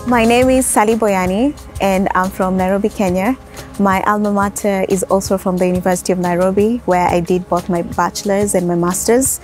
My name is Sally Boyani and I'm from Nairobi, Kenya. My alma mater is also from the University of Nairobi, where I did both my bachelor's and my master's.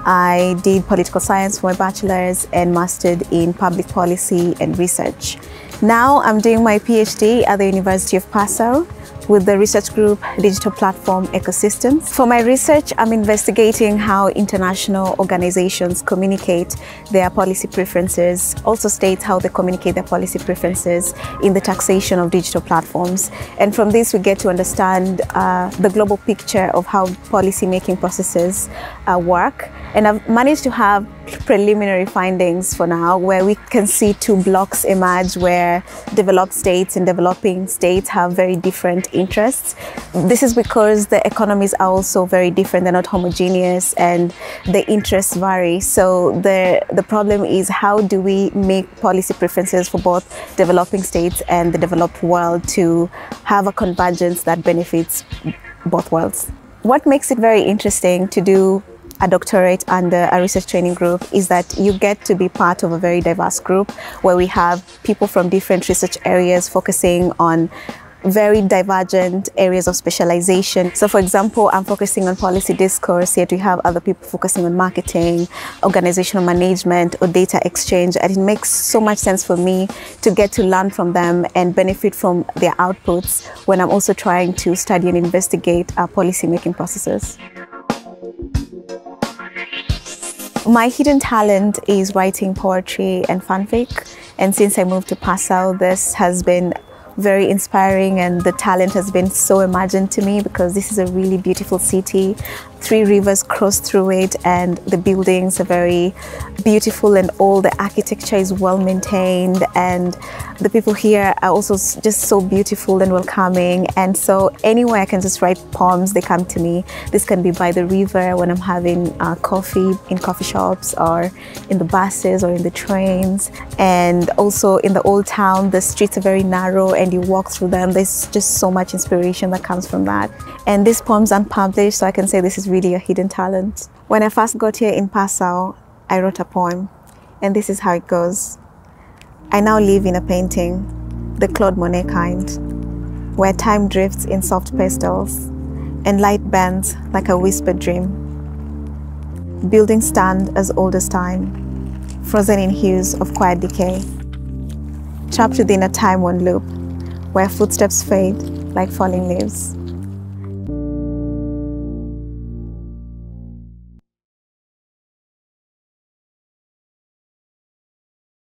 I did political science for my bachelor's and mastered in public policy and research. Now I'm doing my PhD at the University of Passau with the research group Digital Platform Ecosystems. For my research, I'm investigating how international organizations communicate their policy preferences, also states how they communicate their policy preferences in the taxation of digital platforms. And from this, we get to understand the global picture of how policy-making processes work. And I've managed to have preliminary findings for now, where we can see two blocks emerge where developed states and developing states have very different interests. This is because the economies are also very different, they're not homogeneous, and the interests vary. So the problem is, how do we make policy preferences for both developing states and the developed world to have a convergence that benefits both worlds? What makes it very interesting to do a doctorate under a research training group is that you get to be part of a very diverse group where we have people from different research areas focusing on very divergent areas of specialization. So for example, I'm focusing on policy discourse, yet we have other people focusing on marketing, organizational management, or data exchange. And it makes so much sense for me to get to learn from them and benefit from their outputs when I'm also trying to study and investigate policy-making processes. My hidden talent is writing poetry and fanfic, and since I moved to Passau, this has been very inspiring, and the talent has been so imagined to me because this is a really beautiful city. 3 rivers cross through it, and the buildings are very beautiful, and all the architecture is well maintained, and the people here are also just so beautiful and welcoming. And so anywhere I can just write poems, they come to me. This can be by the river when I'm having coffee in coffee shops, or in the buses, or in the trains. And also in the old town, the streets are very narrow and you walk through them. There's just so much inspiration that comes from that. And these poems aren't published, so I can say this is really a hidden talent. When I first got here in Passau, I wrote a poem, and this is how it goes. I now live in a painting, the Claude Monet kind, where time drifts in soft pastels and light bends like a whispered dream. Buildings stand as old as time, frozen in hues of quiet decay, trapped within a time-worn loop where footsteps fade like falling leaves.